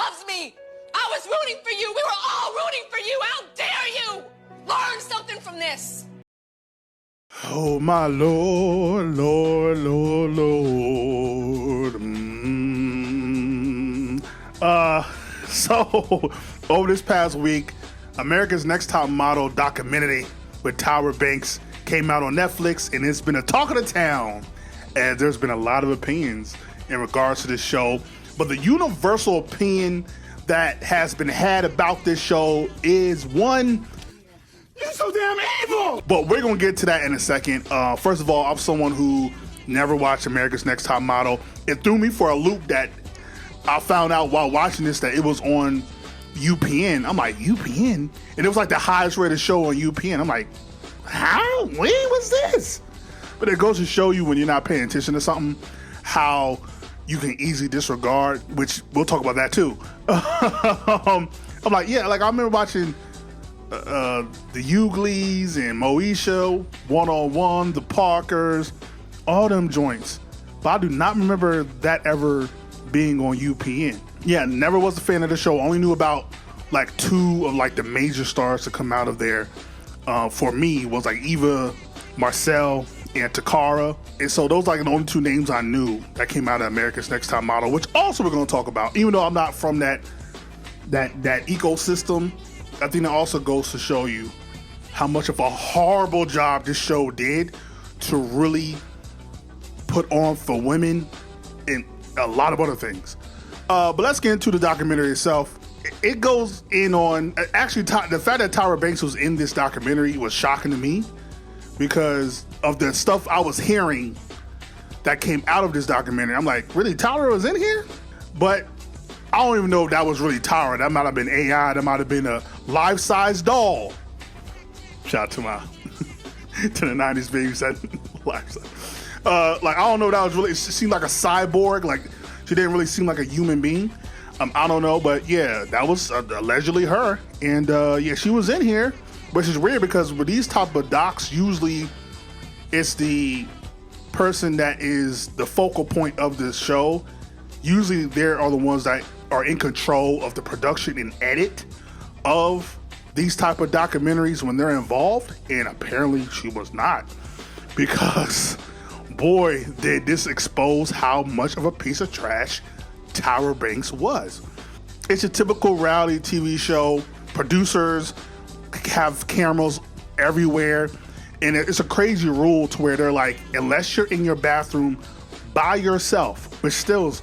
loves me. I was rooting for you. We were all rooting for you. How dare you? Learn something from this. Oh, my Lord, Lord, Lord, Lord. So, over this past week, America's Next Top Model documentary with Tyra Banks came out on Netflix, and it's been a talk of the town. And there's been a lot of opinions in regards to this show. But the universal opinion that has been had about this show is one, you're so damn evil! But we're gonna get to that in a second. First of all, I'm someone who never watched America's Next Top Model. It threw me for a loop that I found out while watching this that it was on UPN. I'm like, UPN? And it was like the highest rated show on UPN. I'm like, how? When was this? But it goes to show you when you're not paying attention to something, how you can easily disregard, which we'll talk about that too. I'm like, yeah, like I remember watching the Ugleys and Moesha, One-on-One, the Parkers, all them joints. But I do not remember that ever being on UPN. Yeah, never was a fan of the show. Only knew about like two of like the major stars to come out of there. For me was like Eva, Marcel, and Takara. And so those like the only two names I knew that came out of America's Next Top Model, which also we're gonna talk about. Even though I'm not from that ecosystem, I think that also goes to show you how much of a horrible job this show did to really put on for women and a lot of other things. But let's get into the documentary itself. It goes in on, actually the fact that Tyra Banks was in this documentary was shocking to me because of the stuff I was hearing that came out of this documentary. I'm like, really, Tyra was in here? But I don't even know if that was really Tyra. That might have been AI. That might have been a life-size doll. Shout out to my to the 90s baby said life-size. Like, I don't know if that was really, it seemed like a cyborg. Like, she didn't really seem like a human being. I don't know, but yeah, that was allegedly her. And yeah, she was in here, which is weird because with these type of docs, usually it's the person that is the focal point of the show. Usually they are the ones that are in control of the production and edit of these type of documentaries when they're involved. And apparently she was not, because boy, did this expose how much of a piece of trash Tyra Banks was. It's a typical reality TV show. Producers have cameras everywhere, and it's a crazy rule to where they're like, unless you're in your bathroom by yourself, which still is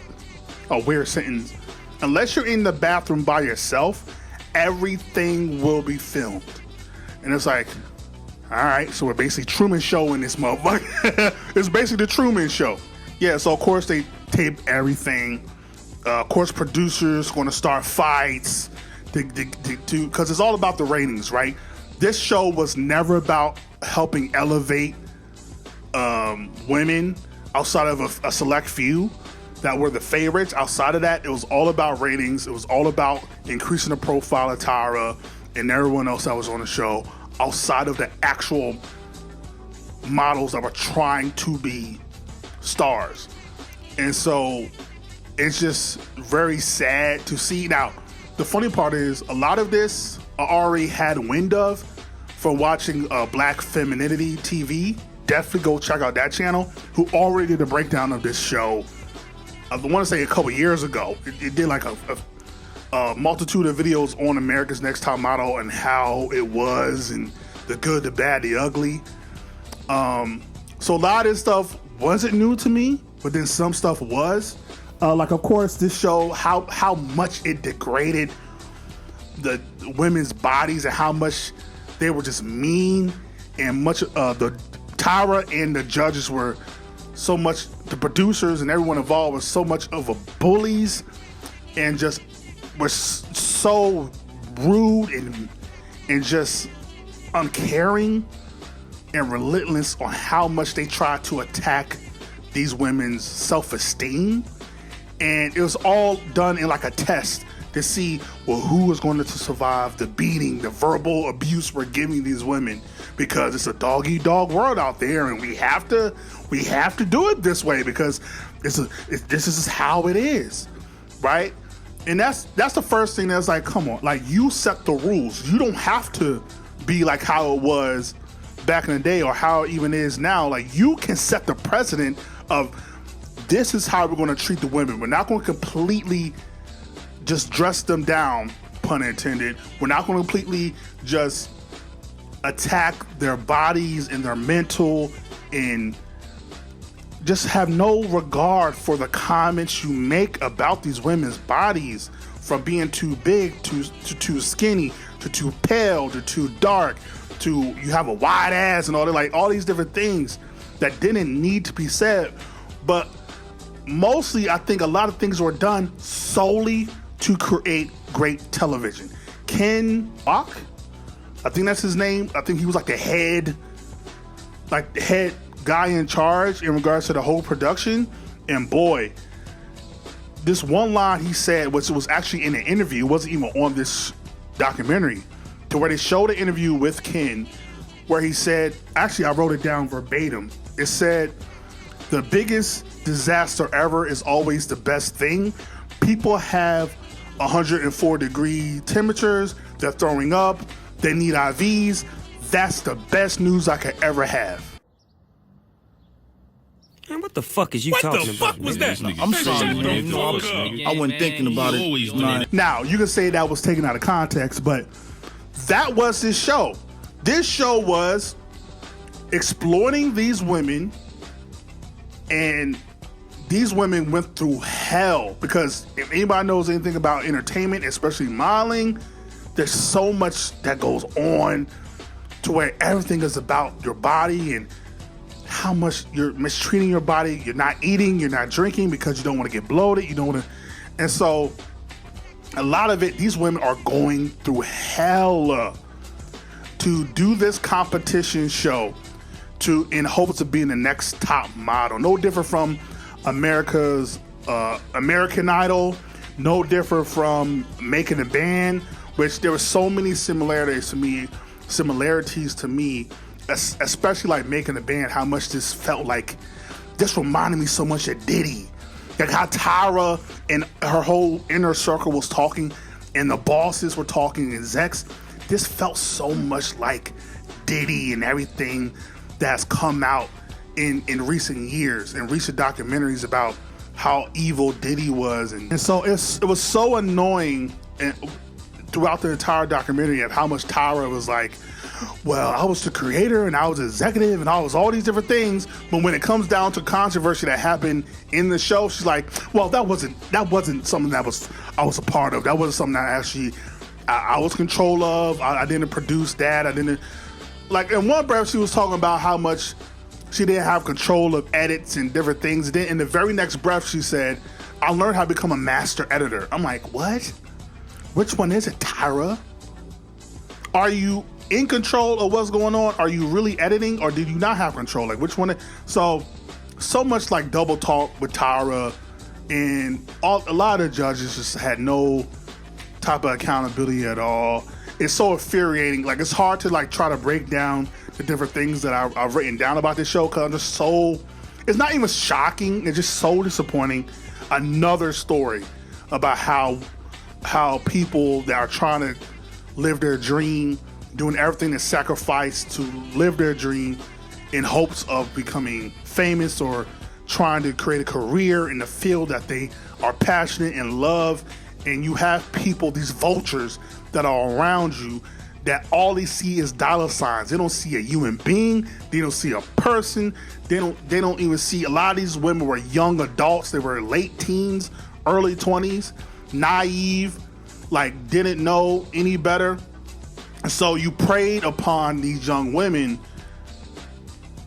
a weird sentence, unless you're in the bathroom by yourself, everything will be filmed. And it's like, all right, so we're basically Truman Show in this motherfucker. It's basically the Truman Show. Yeah, so of course they tape everything. Of course, producers going to start fights because it's all about the ratings, right? This show was never about helping elevate women outside of a select few that were the favorites. Outside of that, it was all about ratings. It was all about increasing the profile of Tyra and everyone else that was on the show outside of the actual models that were trying to be stars. And so it's just very sad to see. Now, the funny part is a lot of this I already had wind of from watching Black Femininity TV. Definitely go check out that channel, who already did a breakdown of this show. I want to say a couple years ago. It did like a multitude of videos on America's Next Top Model and how it was, and the good, the bad, the ugly. So a lot of this stuff wasn't new to me, but then some stuff was. Like, of course, this show, how much it degraded the women's bodies and how much they were just mean, and much the Tyra and the judges were so much, the producers and everyone involved was so much of a bullies and just were so rude and just uncaring and relentless on how much they tried to attack these women's self-esteem. And it was all done in like a test to see, well, who was going to survive the beating, the verbal abuse we're giving these women, because it's a dog-eat-dog world out there, and we have to do it this way because this is how it is, right? And that's the first thing that's like, come on, like you set the rules. You don't have to be like how it was back in the day or how it even is now. Like you can set the precedent of this is how we're going to treat the women. We're not going to completely just dress them down, pun intended. We're not going to completely just attack their bodies and their mental and just have no regard for the comments you make about these women's bodies, from being too big to too skinny to too pale to too dark to you have a wide ass and all that, like all these different things that didn't need to be said. But mostly I think a lot of things were done solely to create great television. Ken Bach, I think that's his name. I think he was like the head guy in charge in regards to the whole production. And boy, this one line he said, which was actually in an interview, it wasn't even on this documentary, to where they showed an interview with Ken, where he said, actually I wrote it down verbatim. It said, the biggest disaster ever is always the best thing. People have 104-degree temperatures, they're throwing up, they need IVs. That's the best news I could ever have. Man, what the fuck is you talking about? What the fuck was that? I'm sorry, I wasn't thinking about it. Now, you can say that was taken out of context, but that was his show. This show was exploiting these women, and these women went through hell, because if anybody knows anything about entertainment, especially modeling, there's so much that goes on to where everything is about your body and how much you're mistreating your body. You're not eating, you're not drinking because you don't want to get bloated. You don't want to. And so a lot of it, these women are going through hell to do this competition show in hopes of being the next top model. No different from America's American Idol, no different from Making a Band, which there were so many similarities to me, especially like Making a Band, how much this felt like, this reminded me so much of Diddy. Like how Tyra and her whole inner circle was talking and the bosses were talking, execs. This felt so much like Diddy and everything that's come out in recent years, in recent documentaries about how evil Diddy was. And so it was so annoying throughout the entire documentary of how much Tyra was like, well, I was the creator and I was executive and I was all these different things, but when it comes down to controversy that happened in the show, she's like, well, that wasn't something that I was a part of. That wasn't something that actually I was control of. I didn't produce that. I didn't, like, in one breath she was talking about how much she didn't have control of edits and different things. And then in the very next breath she said, I learned how to become a master editor. I'm like, what? Which one is it, Tyra? Are you in control of what's going on? Are you really editing, or did you not have control? Like, which one? So much like double talk with Tyra, and a lot of the judges just had no type of accountability at all. It's so infuriating. Like, it's hard to like try to break down the different things that I've written down about this show, because I'm just so, it's not even shocking, it's just so disappointing. Another story about how people that are trying to live their dream, doing everything to sacrifice to live their dream in hopes of becoming famous or trying to create a career in the field that they are passionate and love. And you have people, these vultures that are around you, that all they see is dollar signs. They don't see a human being. They don't see a person. They don't even see, a lot of these women were young adults. They were late teens, early 20s, naive, like didn't know any better. So you preyed upon these young women,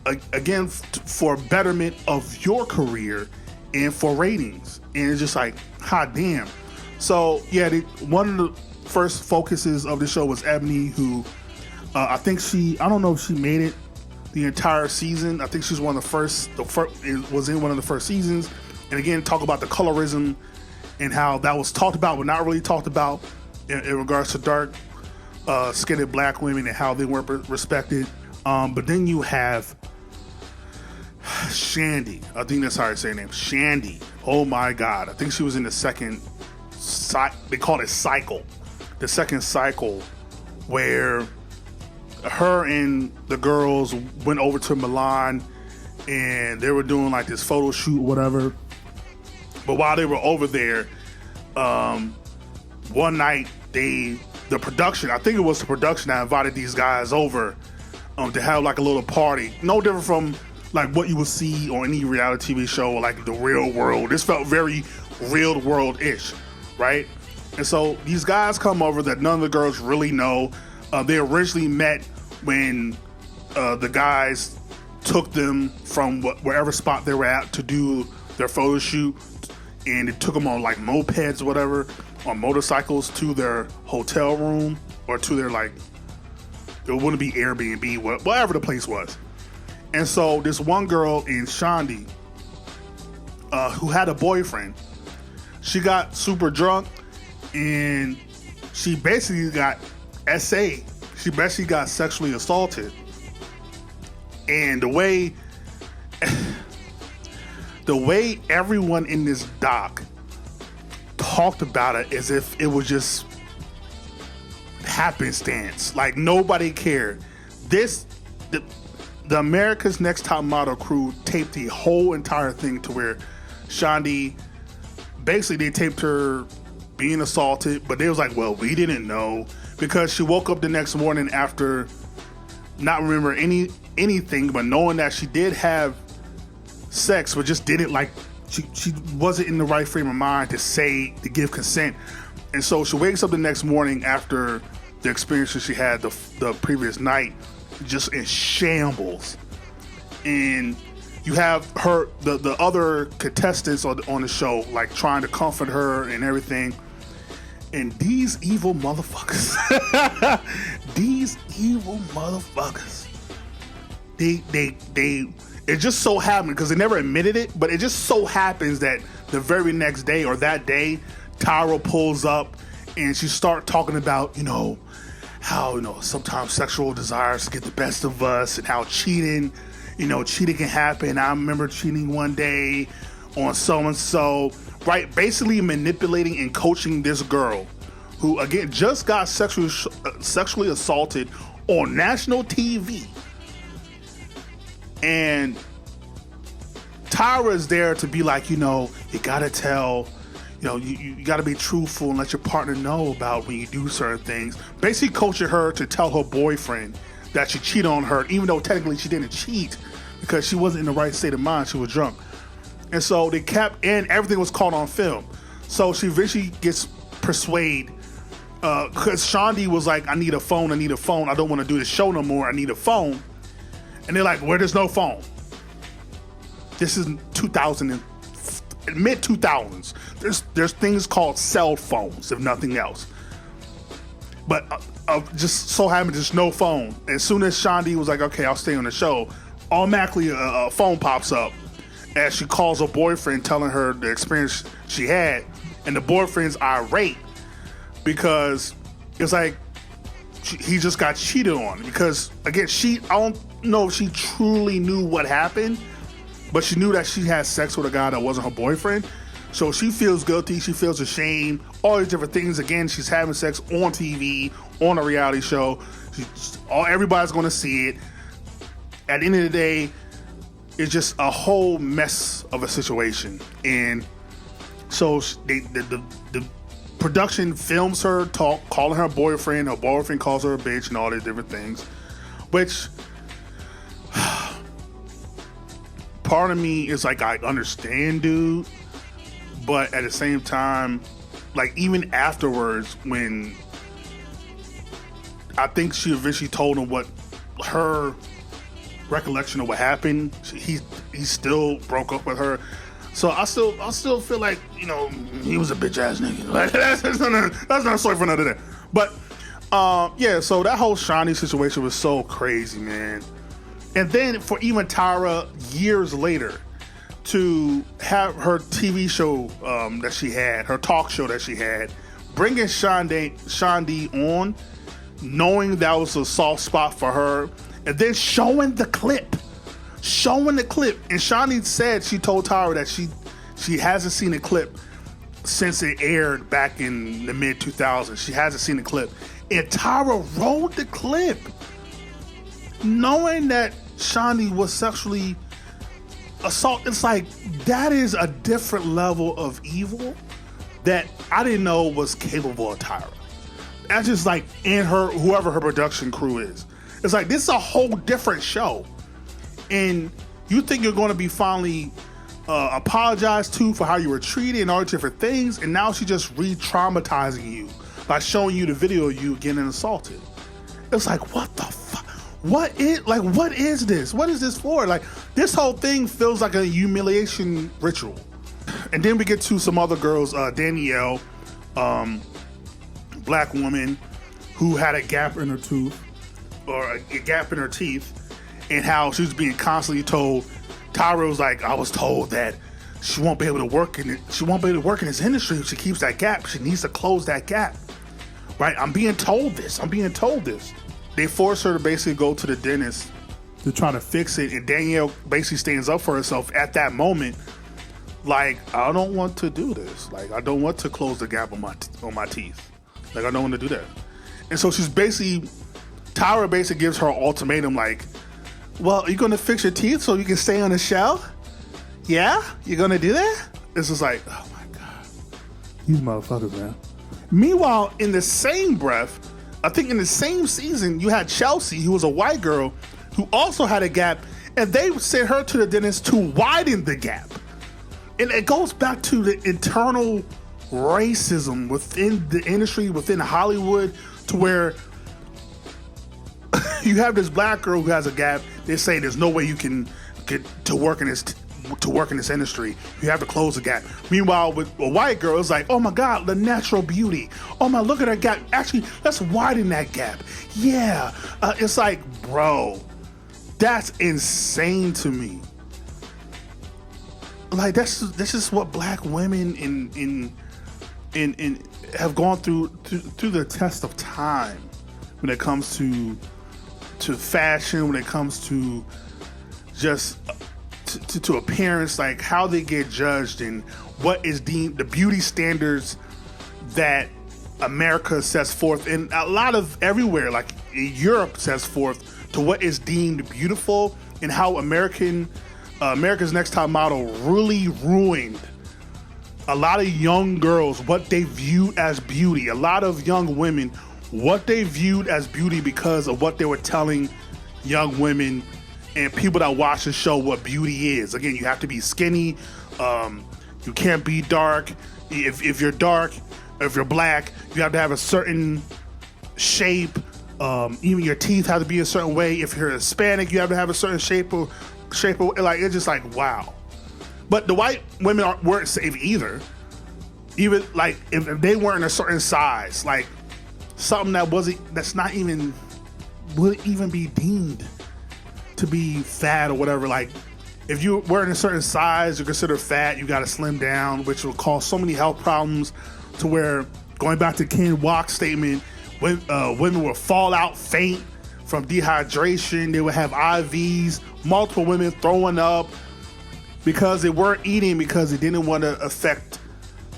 again, for betterment of your career and for ratings. And it's just like, hot damn. So yeah, one of the first focuses of the show was Ebony, who I don't know if she made it the entire season. I think she was one of the first, was in one of the first seasons. And again, talk about the colorism and how that was talked about, but not really talked about in regards to dark skinned black women and how they weren't respected. But then you have Shandi. I think that's how I say her name. Shandi. Oh my God. I think she was in the second they call it cycle, the second cycle, where her and the girls went over to Milan and they were doing like this photo shoot, whatever. But while they were over there, one night the production, I think it was the production that invited these guys over to have like a little party. No different from like what you would see on any reality TV show, like the real world. This felt very real world-ish, right? And so these guys come over that none of the girls really know. They originally met when the guys took them from wherever spot they were at to do their photo shoot, and it took them on like mopeds or whatever, on motorcycles to their hotel room or to their like, it wouldn't be Airbnb, whatever the place was. And so this one girl in Shandi, who had a boyfriend, she got super drunk and she basically got SA. She basically got sexually assaulted. And the way everyone in this doc talked about it as if it was just happenstance. Like nobody cared. The America's Next Top Model crew taped the whole entire thing to where Shandi, basically they taped her being assaulted, but they was like, well, we didn't know, because she woke up the next morning after not remember anything, but knowing that she did have sex, but just didn't like, she wasn't in the right frame of mind to give consent. And so she wakes up the next morning after the experiences she had the previous night, just in shambles. And you have her, the other contestants on the show, like trying to comfort her and everything. And these evil motherfuckers, it just so happened, because they never admitted it, but it just so happens that the very next day or that day, Tyra pulls up and she start talking about, how, sometimes sexual desires get the best of us, and how cheating can happen. I remember cheating one day on so-and-so, right? Basically manipulating and coaching this girl who, again, just got sexually assaulted on national TV. And Tyra's there to be like, you gotta tell, you gotta be truthful and let your partner know about when you do certain things. Basically coaching her to tell her boyfriend that she cheated on her, even though technically she didn't cheat, because she wasn't in the right state of mind. She was drunk. And so they kept, and everything was caught on film. So she eventually gets persuaded, because Shandi was like, I need a phone. I don't want to do the show no more. I need a phone. And they're like, well, there's no phone. This is mid-2000s. There's things called cell phones, if nothing else. But just so happened there's no phone. As soon as Shandi was like, okay, I'll stay on the show, automatically a phone pops up as she calls her boyfriend, telling her the experience she had. And the boyfriend's irate because it's like he just got cheated on. Because, again, I don't know if she truly knew what happened, but she knew that she had sex with a guy that wasn't her boyfriend. So she feels guilty, she feels ashamed, all these different things. Again, she's having sex on TV, on a reality show. Everybody's going to see it. At the end of the day, it's just a whole mess of a situation. And so the production films her calling her boyfriend calls her a bitch and all these different things, which part of me is like, I understand, dude, but at the same time, like, even afterwards, when I think she eventually told him what her recollection of what happened, he still broke up with her. So I still feel like, he was a bitch ass nigga. Like, that's not a story for another day. But yeah, so that whole Shani situation was so crazy, man. And then for even Tyra, years later, to have her TV show that she had, her talk show that she had, bringing Shandi on, knowing that was a soft spot for her, and then showing the clip. And Shandi said she told Tyra that she hasn't seen the clip since it aired back in the mid 2000s. She hasn't seen the clip, and Tyra rolled the clip, knowing that Shandi was sexually assaulted. It's like, that is a different level of evil that I didn't know was capable of Tyra. That's just like in her, whoever her production crew is. It's like, this is a whole different show, and you think you're going to be finally apologized to for how you were treated and all these different things, and now she's just re-traumatizing you by showing you the video of you getting assaulted. It's like, what the fuck? What is this? What is this for? Like, this whole thing feels like a humiliation ritual. And then we get to some other girls, Danielle, black woman who had a gap in her tooth, or a gap in her teeth, and how she was being constantly told, Tyra was like, I was told that she won't be able to work in it. She won't be able to work in this industry if she keeps that gap. She needs to close that gap. Right? I'm being told this. They force her to basically go to the dentist to try to fix it, and Danielle basically stands up for herself at that moment. Like, I don't want to do this. Like, I don't want to close the gap on my teeth. Like, I don't want to do that. And so Tyra basically gives her an ultimatum, like, well, you're going to fix your teeth so you can stay on the show? Yeah? You're going to do that? It's just like, oh my God. These motherfuckers, man. Meanwhile, in the same breath, I think in the same season, you had Chelsea, who was a white girl, who also had a gap, and they sent her to the dentist to widen the gap. And it goes back to the internal racism within the industry, within Hollywood, to where you have this black girl who has a gap. They say there's no way you can get to work in this industry. You have to close the gap. Meanwhile, with a white girl, it's like, oh my God, the natural beauty. Oh my, look at her gap. Actually, let's widen that gap. Yeah. It's like, bro, that's insane to me. Like, that's just what black women in have gone through the test of time when it comes to fashion, when it comes to just to appearance, like how they get judged and what is deemed the beauty standards that America sets forth, and a lot of everywhere, like Europe sets forth, to what is deemed beautiful, and how America's Next Top Model really ruined a lot of young girls, what they viewed as beauty. A lot of young women, what they viewed as beauty because of what they were telling young women and people that watch the show what beauty is. Again, you have to be skinny. You can't be dark. If you're dark, if you're black, you have to have a certain shape. Even your teeth have to be a certain way. If you're Hispanic, you have to have a certain shape. Like, it's just like, wow. But the white women weren't safe either. Even like if they weren't a certain size, like something that's not even would even be deemed to be fat or whatever. Like, if you weren't a certain size, you're considered fat. You got to slim down, which will cause so many health problems. To where, going back to Ken Walk's statement, women will fall out faint from dehydration. They would have IVs. Multiple women throwing up because they weren't eating because they didn't want to affect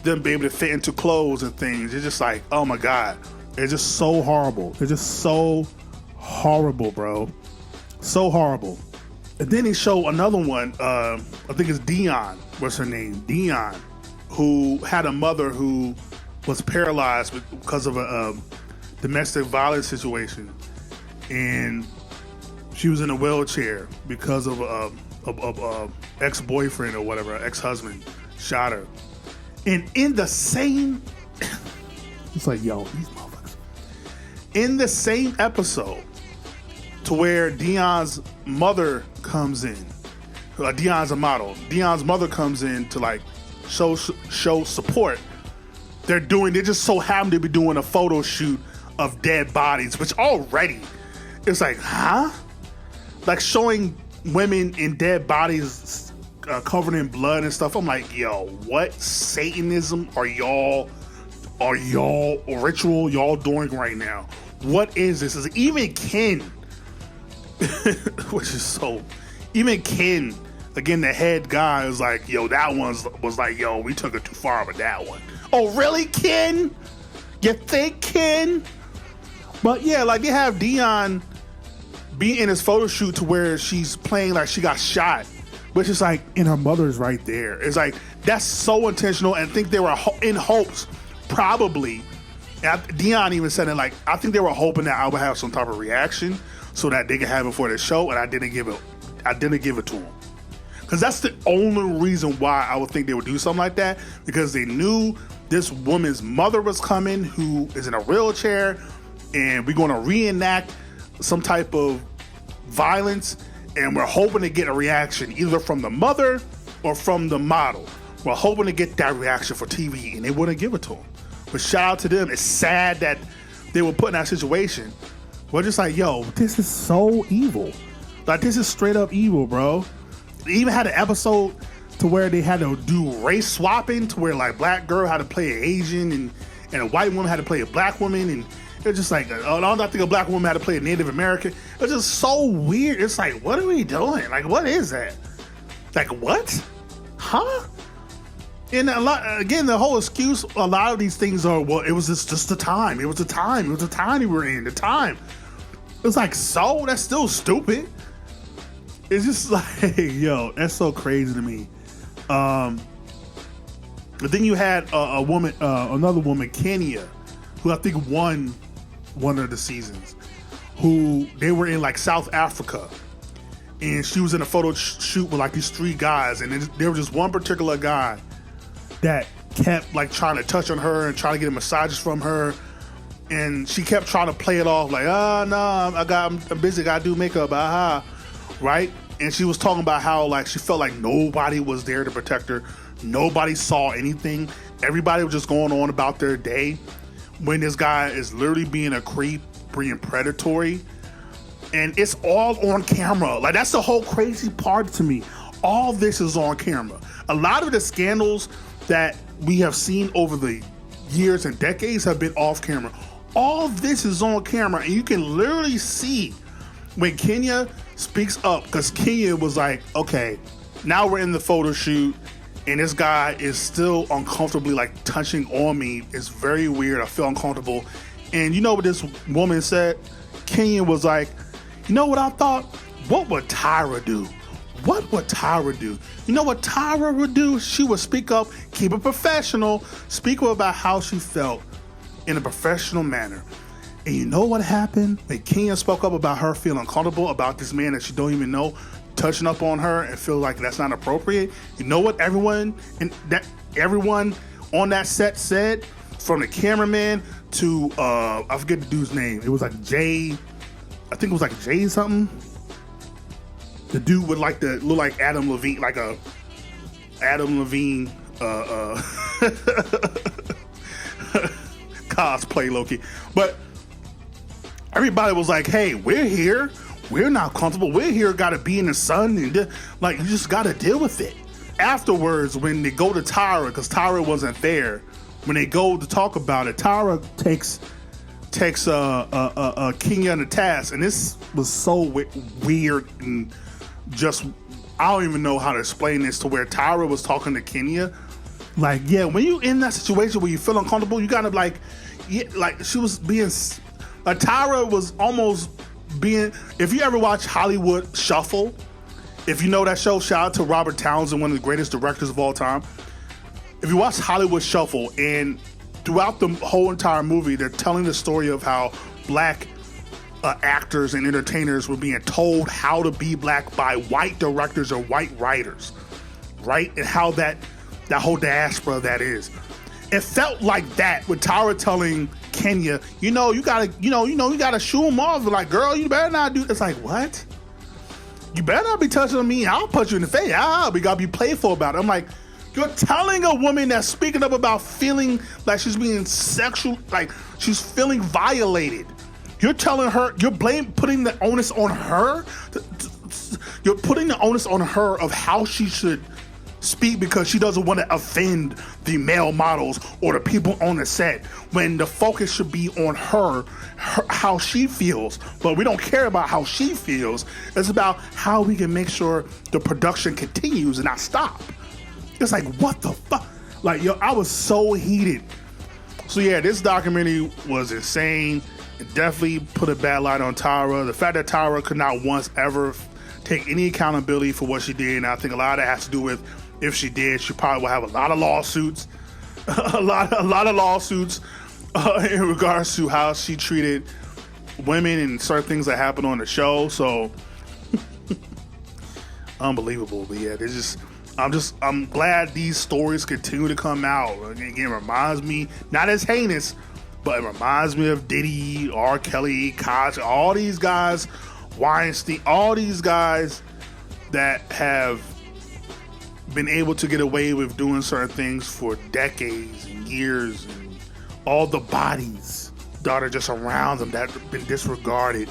them being able to fit into clothes and things. It's just like, oh my God, it's just so horrible. It's just so horrible, bro. So horrible. And then they show another one, I think it's Dion, what's her name? Dion, who had a mother who was paralyzed because of a domestic violence situation. And she was in a wheelchair because of a ex-boyfriend or whatever, ex-husband shot her. And in the same, it's like, yo, these motherfuckers. In the same episode, to where Dion's mother comes in. Dion's a model. Dion's mother comes in to like show support. They just so happen to be doing a photo shoot of dead bodies, which already, it's like, huh? Like showing women in dead bodies covered in blood and stuff. I'm like, yo, what Satanism are y'all ritual y'all doing right now? What is this? Is even Ken, which is so, even Ken again, the head guy was like, yo, that one was like, yo, we took it too far with that one. Oh, really, Ken? You think, Ken? But yeah, like they have Dion be in his photo shoot to where she's playing like she got shot, which is like, and her mother's right there. It's like, that's so intentional, and I think they were in hopes, probably. Dion even said it, like, I think they were hoping that I would have some type of reaction so that they could have it for the show, and I didn't give it to them. Because that's the only reason why I would think they would do something like that, because they knew this woman's mother was coming, who is in a wheelchair, and we're going to reenact some type of violence, and we're hoping to get a reaction either from the mother or from the model. We're hoping to get that reaction for TV, and they wouldn't give it to them. But shout out to them. It's sad that they were put in that situation. We're just like, yo, this is so evil. Like, this is straight up evil, bro. They even had an episode to where they had to do race swapping, to where like black girl had to play an Asian and a white woman had to play a black woman, and it's just like, I don't think a black woman had to play a Native American. It's just so weird. It's like, what are we doing? Like, what is that? Like, what? Huh? And a lot, again, the whole excuse, a lot of these things are, well, it was just the time. It was the time. It was the time we were in. The time. It's like, so? That's still stupid. It's just like, yo, that's so crazy to me. But then you had a woman, another woman, Kenya, who I think won one of the seasons, who they were in like South Africa, and she was in a photo shoot with like these three guys, and there was just one particular guy that kept like trying to touch on her and trying to get massages from her, and she kept trying to play it off like, oh no, I'm busy, gotta do makeup, right? And she was talking about how like she felt like nobody was there to protect her, nobody saw anything, everybody was just going on about their day, when this guy is literally being a creep, being predatory, and it's all on camera. Like, that's the whole crazy part to me. All this is on camera. A lot of the scandals that we have seen over the years and decades have been off camera. All this is on camera, and you can literally see when Kenya speaks up, because Kenya was like, okay, now we're in the photo shoot, and this guy is still uncomfortably like touching on me. It's very weird. I feel uncomfortable. And you know what this woman said? Kenya was like, you know what I thought? What would Tyra do? What would Tyra do? You know what Tyra would do? She would speak up, keep it professional, speak up about how she felt in a professional manner. And you know what happened? When Kenya spoke up about her feeling uncomfortable about this man that she don't even know touching up on her and feel like that's not appropriate. You know what everyone on that set said? From the cameraman to I forget the dude's name. It was like Jay, I think it was like Jay something. The dude with like the look like Adam Levine, like a Adam Levine cosplay Loki. But everybody was like, hey, we're here. We're not comfortable. We're here, gotta be in the sun, and like, you just gotta deal with it. Afterwards, when they go to Tyra, because Tyra wasn't there, when they go to talk about it, Tyra takes Kenya on the task, and this was so weird, and just, I don't even know how to explain this, to where Tyra was talking to Kenya, like, yeah, when you in that situation where you feel uncomfortable, you gotta like, yeah, like she was being, like Tyra was almost being, if you ever watch Hollywood Shuffle, if you know that show, shout out to Robert Townsend, one of the greatest directors of all time. If you watch Hollywood Shuffle, and throughout the whole entire movie, they're telling the story of how black actors and entertainers were being told how to be black by white directors or white writers, right? And how that whole diaspora that is. It felt like that with Tyra telling Kenya, you gotta shoo him off. Like, girl, you better not do. It's like, what? You better not be touching on me. I'll punch you in the face. We gotta be playful about it. I'm like, you're telling a woman that's speaking up about feeling like she's being sexual, like she's feeling violated. You're telling her, putting the onus on her. You're putting the onus on her of how she should speak because she doesn't want to offend the male models or the people on the set, when the focus should be on her, how she feels. But we don't care about how she feels. It's about how we can make sure the production continues and not stop. It's like, what the fuck? Like, yo, I was so heated. So yeah, this documentary was insane. It definitely put a bad light on Tyra. The fact that Tyra could not once ever take any accountability for what she did, and I think a lot of that has to do with, if she did, she probably will have a lot of lawsuits, a lot of lawsuits in regards to how she treated women and certain things that happened on the show. So unbelievable. But yeah, I'm glad these stories continue to come out. Again, it reminds me, not as heinous, but it reminds me of Diddy, R. Kelly, Koch, all these guys, Weinstein, all these guys that have been able to get away with doing certain things for decades and years, and all the bodies that are just around them that have been disregarded,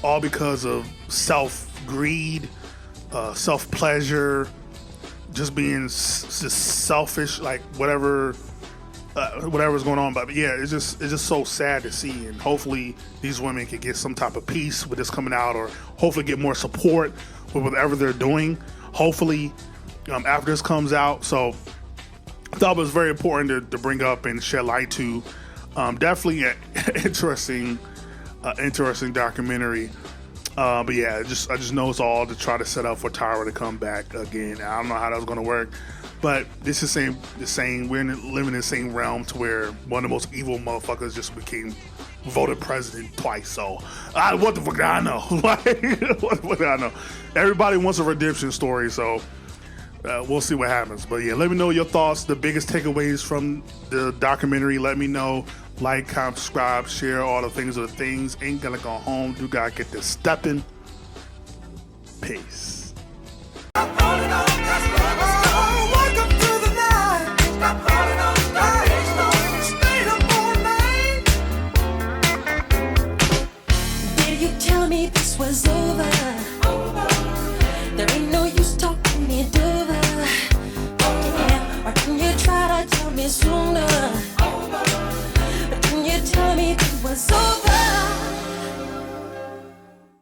all because of self-greed, self-pleasure, just being just selfish, like whatever's going on. But yeah, it's just so sad to see, and hopefully these women can get some type of peace with this coming out, or hopefully get more support with whatever they're doing. Hopefully, after this comes out. So I thought it was very important to bring up and shed light to. Definitely an interesting documentary. But yeah, I just know it's all to try to set up for Tyra to come back again. I don't know how that's going to work, but this is the same. We're living in the same realm to where one of the most evil motherfuckers just became voted president twice. So what the fuck do I know? Like, what the fuck do I know? Everybody wants a redemption story, so we'll see what happens. But yeah, let me know your thoughts, the biggest takeaways from the documentary. Let me know. Like, comment, subscribe, share, all the things are the things. Ain't gonna go home. Do gotta get this stepping. Peace. Did you tell me this was over? There ain't no use talking it over. Yeah, or can you try to tell me sooner? Tell me it was over.